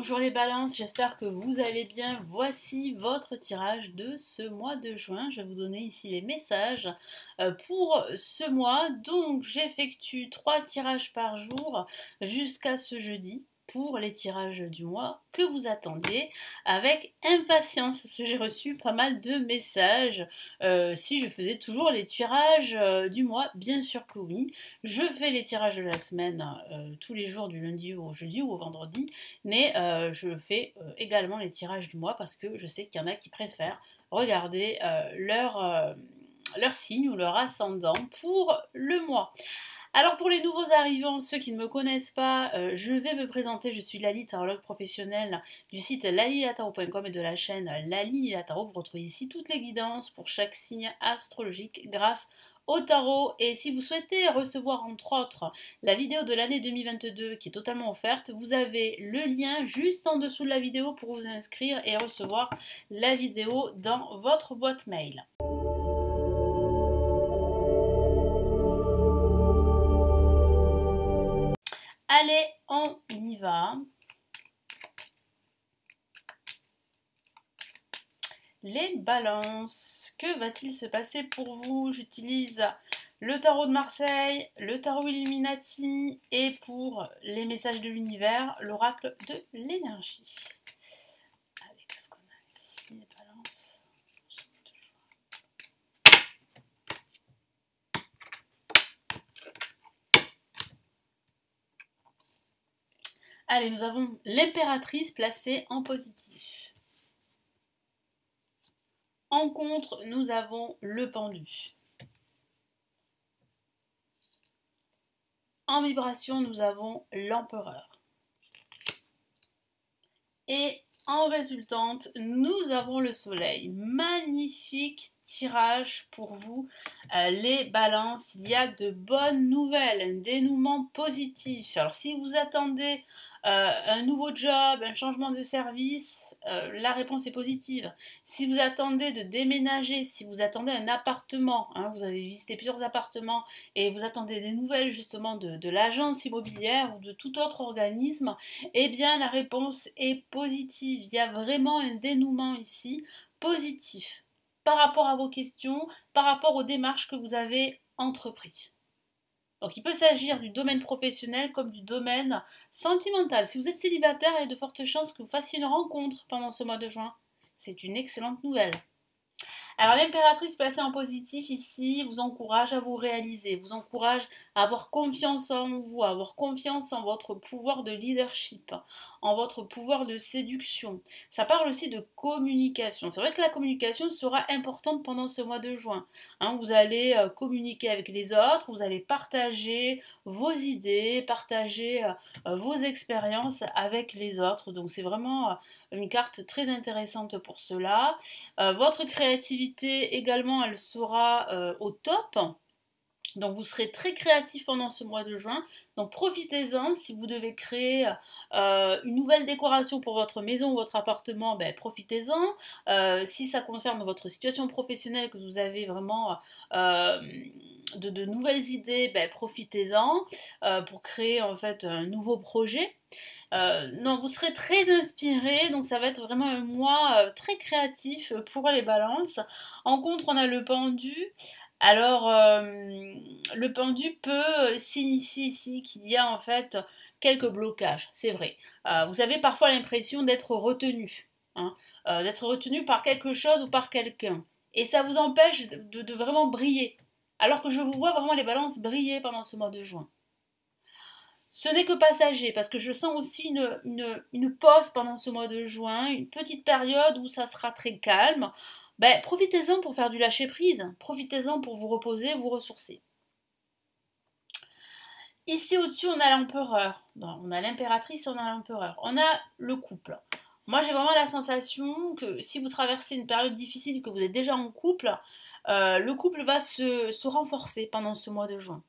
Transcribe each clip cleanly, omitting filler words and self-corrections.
Bonjour les balances, j'espère que vous allez bien. Voici votre tirage de ce mois de juin. Je vais vous donner ici les messages pour ce mois. Donc j'effectue 3 tirages par jour jusqu'à ce jeudi pour les tirages du mois que vous attendiez avec impatience parce que j'ai reçu pas mal de messages. Si je faisais toujours les tirages du mois, bien sûr que oui. Je fais les tirages de la semaine tous les jours du lundi au jeudi ou au vendredi, mais je fais également les tirages du mois parce que je sais qu'il y en a qui préfèrent regarder leur signe ou leur ascendant pour le mois. Alors pour les nouveaux arrivants, ceux qui ne me connaissent pas, je vais me présenter, je suis Lali, tarologue professionnelle du site lalilataro.com et de la chaîne Lali Tarot. Vous retrouvez ici toutes les guidances pour chaque signe astrologique grâce au tarot. Et si vous souhaitez recevoir entre autres la vidéo de l'année 2022 qui est totalement offerte, vous avez le lien juste en dessous de la vidéo pour vous inscrire et recevoir la vidéo dans votre boîte mail. Allez, on y va. Les balances, que va-t-il se passer pour vous? J'utilise le tarot de Marseille, le tarot Illuminati et pour les messages de l'univers, l'oracle de l'énergie. Allez, qu'est-ce qu'on a ici, les balances? Allez, nous avons l'impératrice placée en positif. En contre, nous avons le pendu. En vibration, nous avons l'empereur. Et en résultante, nous avons le soleil. Magnifique tirage pour vous, les balances. Il y a de bonnes nouvelles, un dénouement positif. Alors si vous attendez un nouveau job, un changement de service, la réponse est positive. Si vous attendez de déménager, si vous attendez un appartement, hein, vous avez visité plusieurs appartements et vous attendez des nouvelles justement de l'agence immobilière ou de tout autre organisme, eh bien la réponse est positive. Il y a vraiment un dénouement ici positif par rapport à vos questions, par rapport aux démarches que vous avez entreprises. Donc il peut s'agir du domaine professionnel comme du domaine sentimental. Si vous êtes célibataire, il y a de fortes chances que vous fassiez une rencontre pendant ce mois de juin. C'est une excellente nouvelle. Alors l'impératrice placée en positif ici vous encourage à vous réaliser, vous encourage à avoir confiance en vous, à avoir confiance en votre pouvoir de leadership, en votre pouvoir de séduction. Ça parle aussi de communication. C'est vrai que la communication sera importante pendant ce mois de juin. Hein, vous allez communiquer avec les autres, vous allez partager vos idées, partager vos expériences avec les autres. Donc c'est vraiment une carte très intéressante pour cela. Votre créativité également, elle sera au top. Donc vous serez très créatif pendant ce mois de juin. Donc profitez-en. Si vous devez créer une nouvelle décoration pour votre maison ou votre appartement, ben, profitez-en. Si ça concerne votre situation professionnelle, que vous avez vraiment de nouvelles idées, ben, profitez-en pour créer en fait un nouveau projet. Non, vous serez très inspiré, donc ça va être vraiment un mois très créatif pour les balances. En contre, on a le pendu. Alors, le pendu peut signifier ici qu'il y a en fait quelques blocages, c'est vrai. Vous avez parfois l'impression d'être retenu, hein, d'être retenu par quelque chose ou par quelqu'un. Et ça vous empêche de vraiment briller. Alors que je vous vois vraiment les balances briller pendant ce mois de juin. Ce n'est que passager, parce que je sens aussi une pause pendant ce mois de juin, une petite période où ça sera très calme. Ben, profitez-en pour faire du lâcher-prise, profitez-en pour vous reposer, vous ressourcer. Ici au-dessus, on a l'empereur, on a l'impératrice et on a l'empereur. On a le couple. Moi, j'ai vraiment la sensation que si vous traversez une période difficile, que vous êtes déjà en couple, le couple va se renforcer pendant ce mois de juin.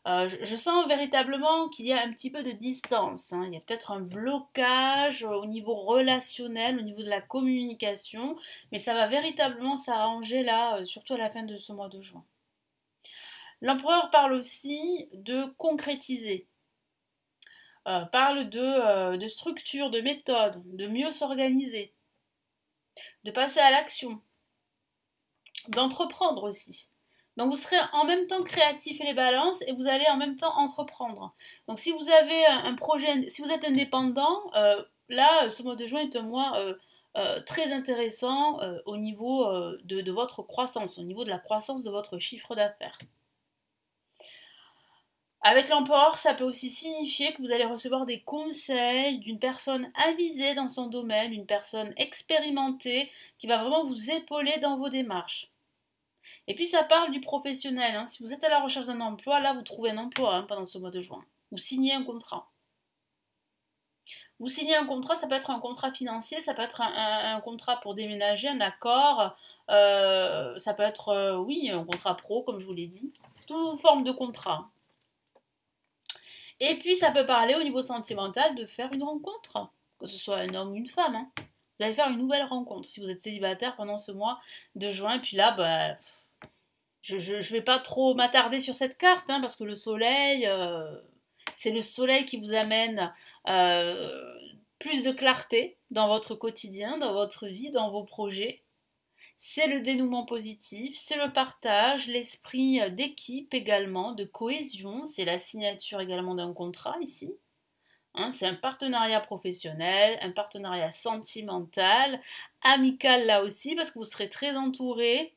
Je sens véritablement qu'il y a un petit peu de distance, hein. Il y a peut-être un blocage au niveau relationnel, au niveau de la communication, mais ça va véritablement s'arranger là, surtout à la fin de ce mois de juin. L'empereur parle aussi de concrétiser. parle de structure, de méthode, de mieux s'organiser, de passer à l'action, d'entreprendre aussi. Donc vous serez en même temps créatif et les balances et vous allez en même temps entreprendre. Donc si vous avez un projet, si vous êtes indépendant, là, ce mois de juin est un mois très intéressant au niveau de votre croissance, au niveau de la croissance de votre chiffre d'affaires. Avec l'empereur, ça peut aussi signifier que vous allez recevoir des conseils d'une personne avisée dans son domaine, une personne expérimentée qui va vraiment vous épauler dans vos démarches. Et puis ça parle du professionnel, hein. Si vous êtes à la recherche d'un emploi, là vous trouvez un emploi hein, pendant ce mois de juin. Vous signez un contrat. Vous signez un contrat, ça peut être un contrat financier, ça peut être un contrat pour déménager, un accord, ça peut être, oui, un contrat pro, comme je vous l'ai dit. Toute forme de contrat. Et puis ça peut parler au niveau sentimental de faire une rencontre, que ce soit un homme ou une femme. Hein. Vous allez faire une nouvelle rencontre si vous êtes célibataire pendant ce mois de juin. Et puis là, bah, je ne vais pas trop m'attarder sur cette carte, hein, parce que le soleil, c'est le soleil qui vous amène plus de clarté dans votre quotidien, dans votre vie, dans vos projets. C'est le dénouement positif, c'est le partage, l'esprit d'équipe également, de cohésion, c'est la signature également d'un contrat ici. Hein, c'est un partenariat professionnel, un partenariat sentimental, amical là aussi, parce que vous serez très entouré.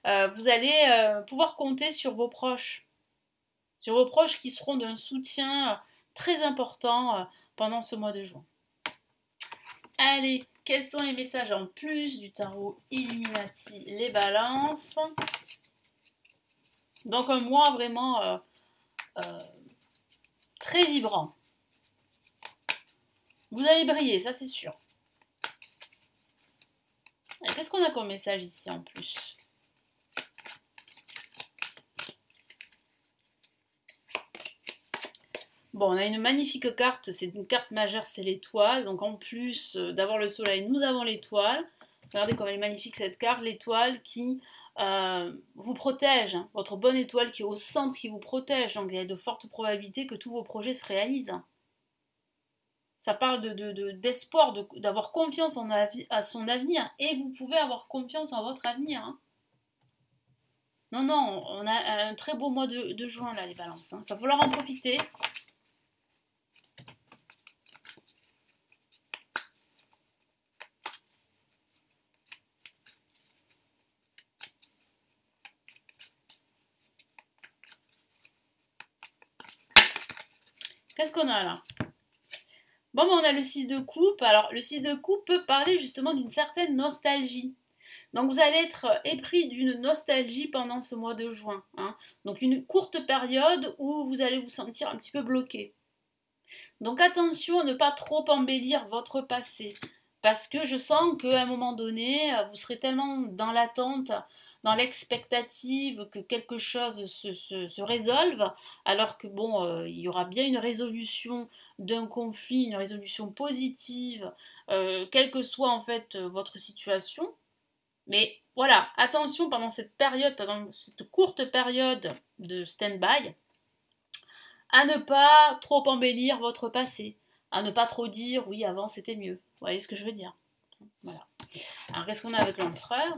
Vous allez pouvoir compter sur vos proches qui seront d'un soutien très important pendant ce mois de juin. Allez, quels sont les messages en plus du tarot Illuminati, les balances? Donc un mois vraiment très vibrant. Vous allez briller, ça c'est sûr. Qu'est-ce qu'on a comme message ici en plus? Bon, on a une magnifique carte, c'est une carte majeure, c'est l'étoile. Donc en plus d'avoir le soleil, nous avons l'étoile. Regardez comme elle est magnifique cette carte, l'étoile qui vous protège. Hein. Votre bonne étoile qui est au centre, qui vous protège. Donc il y a de fortes probabilités que tous vos projets se réalisent. Ça parle d'espoir, d'avoir confiance à son avenir. Et vous pouvez avoir confiance en votre avenir. Hein. Non, non, on a un très beau mois de juin là, les balances. Hein. Il va falloir en profiter. Qu'est-ce qu'on a là? Bon, on a le 6 de coupe. Alors, le 6 de coupe peut parler justement d'une certaine nostalgie. Donc, vous allez être épris d'une nostalgie pendant ce mois de juin. Hein. Donc, une courte période où vous allez vous sentir un petit peu bloqué. Donc, attention à ne pas trop embellir votre passé. Parce que je sens qu'à un moment donné, vous serez tellement dans l'attente, dans l'expectative que quelque chose se résolve, alors que bon, il y aura bien une résolution d'un conflit, une résolution positive, quelle que soit en fait votre situation. Mais voilà, attention pendant cette période, pendant cette courte période de stand-by, à ne pas trop embellir votre passé, à ne pas trop dire oui avant c'était mieux. Vous voyez ce que je veux dire? Voilà. Alors qu'est-ce qu'on a avec l'empereur?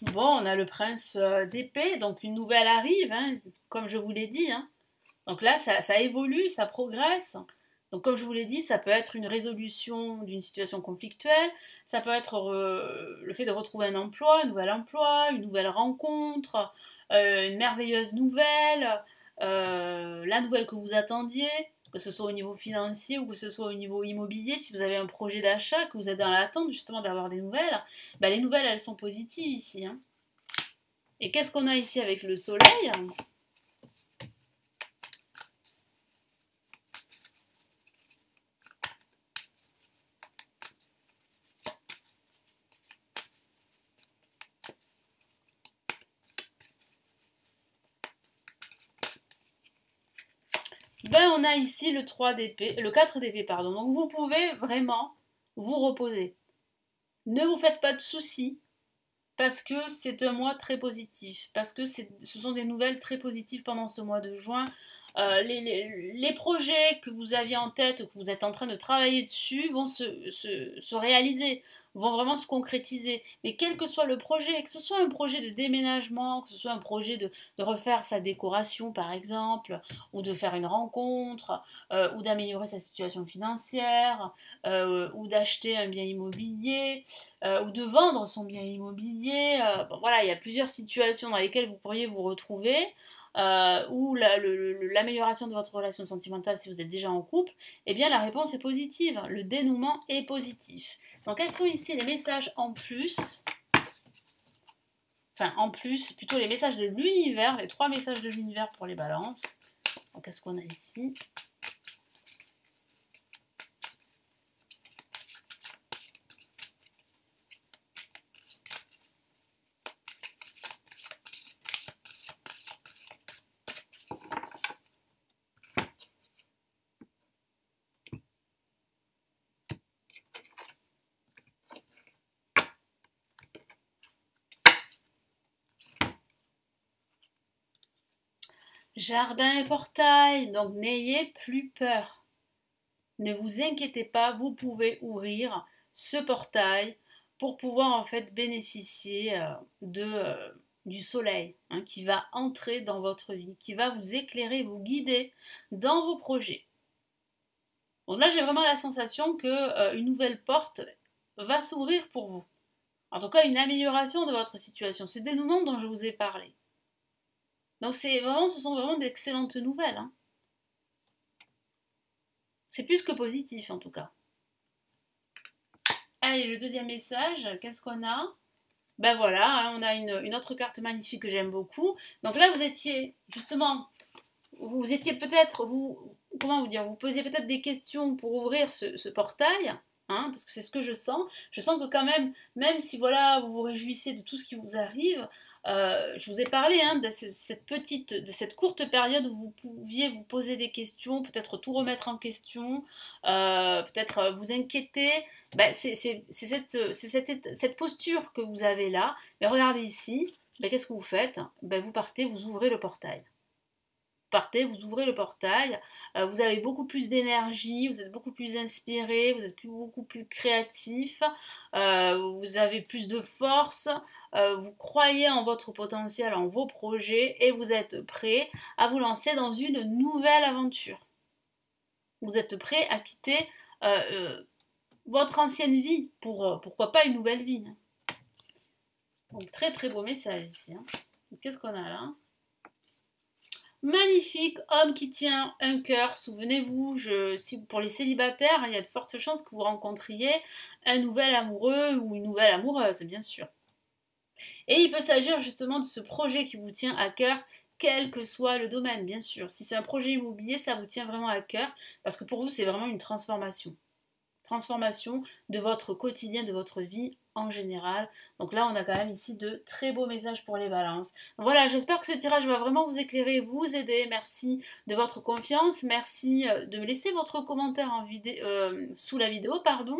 Bon, on a le prince d'épée, donc une nouvelle arrive, hein, comme je vous l'ai dit. Hein. Donc là, ça évolue, ça progresse. Donc comme je vous l'ai dit, ça peut être une résolution d'une situation conflictuelle, ça peut être le fait de retrouver un emploi, une nouvelle rencontre, une merveilleuse nouvelle, la nouvelle que vous attendiez, que ce soit au niveau financier ou que ce soit au niveau immobilier, si vous avez un projet d'achat, que vous êtes dans l'attente justement d'avoir des nouvelles, bah, les nouvelles elles sont positives ici. Hein. Et qu'est-ce qu'on a ici avec le soleil? Ben, on a ici le 3 d'épée, le 4 d'épée, pardon. Donc vous pouvez vraiment vous reposer. Ne vous faites pas de soucis parce que c'est un mois très positif, parce que ce sont des nouvelles très positives pendant ce mois de juin. Les projets que vous aviez en tête, que vous êtes en train de travailler dessus, vont se réaliser, vont vraiment se concrétiser. Mais quel que soit le projet, que ce soit un projet de déménagement, que ce soit un projet de refaire sa décoration par exemple, ou de faire une rencontre, ou d'améliorer sa situation financière, ou d'acheter un bien immobilier, ou de vendre son bien immobilier. Bon, voilà, il y a plusieurs situations dans lesquelles vous pourriez vous retrouver ou l'amélioration de votre relation sentimentale si vous êtes déjà en couple, eh bien la réponse est positive. Le dénouement est positif. Donc quels sont ici les messages en plus? Enfin en plus, plutôt les messages de l'univers, les 3 messages de l'univers pour les balances. Donc qu'est-ce qu'on a ici? Jardin et portail, donc n'ayez plus peur. Ne vous inquiétez pas, vous pouvez ouvrir ce portail pour pouvoir en fait bénéficier du soleil hein, qui va entrer dans votre vie, qui va vous éclairer, vous guider dans vos projets. Donc là, j'ai vraiment la sensation que une nouvelle porte va s'ouvrir pour vous. En tout cas, une amélioration de votre situation. Ce dénouement dont je vous ai parlé. Donc ce sont vraiment d'excellentes nouvelles. Hein. C'est plus que positif en tout cas. Allez, le deuxième message, qu'est-ce qu'on a? Ben voilà, hein, on a une autre carte magnifique que j'aime beaucoup. Donc là, vous étiez, justement, vous étiez peut-être, comment vous dire, vous posiez peut-être des questions pour ouvrir ce portail, hein, parce que c'est ce que je sens. Je sens que quand même si voilà, vous vous réjouissez de tout ce qui vous arrive, je vous ai parlé hein, de cette courte période où vous pouviez vous poser des questions, peut-être tout remettre en question, peut-être vous inquiéter. Ben, c'est cette posture que vous avez là. Mais regardez ici, ben, qu'est-ce que vous faites? Ben, vous partez, vous ouvrez le portail. Partez, vous ouvrez le portail, vous avez beaucoup plus d'énergie, vous êtes beaucoup plus inspiré, vous êtes beaucoup plus créatif, vous avez plus de force, vous croyez en votre potentiel, en vos projets et vous êtes prêt à vous lancer dans une nouvelle aventure. Vous êtes prêt à quitter votre ancienne vie pour pourquoi pas une nouvelle vie. Donc très très beau message ici. Hein. Qu'est-ce qu'on a là? Magnifique homme qui tient un cœur. Souvenez-vous, si pour les célibataires, il y a de fortes chances que vous rencontriez un nouvel amoureux ou une nouvelle amoureuse, bien sûr. Et il peut s'agir justement de ce projet qui vous tient à cœur, quel que soit le domaine, bien sûr. Si c'est un projet immobilier, ça vous tient vraiment à cœur, parce que pour vous, c'est vraiment une transformation. Transformation de votre quotidien, de votre vie en général. Donc là, on a quand même ici de très beaux messages pour les balances. Donc voilà, j'espère que ce tirage va vraiment vous éclairer, vous aider. Merci de votre confiance. Merci de me laisser votre commentaire sous la vidéo, pardon,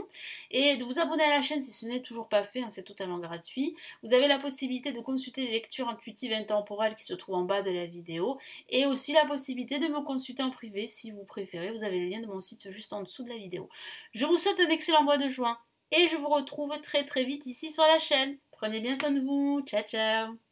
et de vous abonner à la chaîne si ce n'est toujours pas fait, hein, c'est totalement gratuit. Vous avez la possibilité de consulter les lectures intuitives intemporelles qui se trouvent en bas de la vidéo et aussi la possibilité de me consulter en privé si vous préférez. Vous avez le lien de mon site juste en dessous de la vidéo. Je vous souhaite un excellent mois de juin. Et je vous retrouve très très vite ici sur la chaîne. Prenez bien soin de vous. Ciao ciao.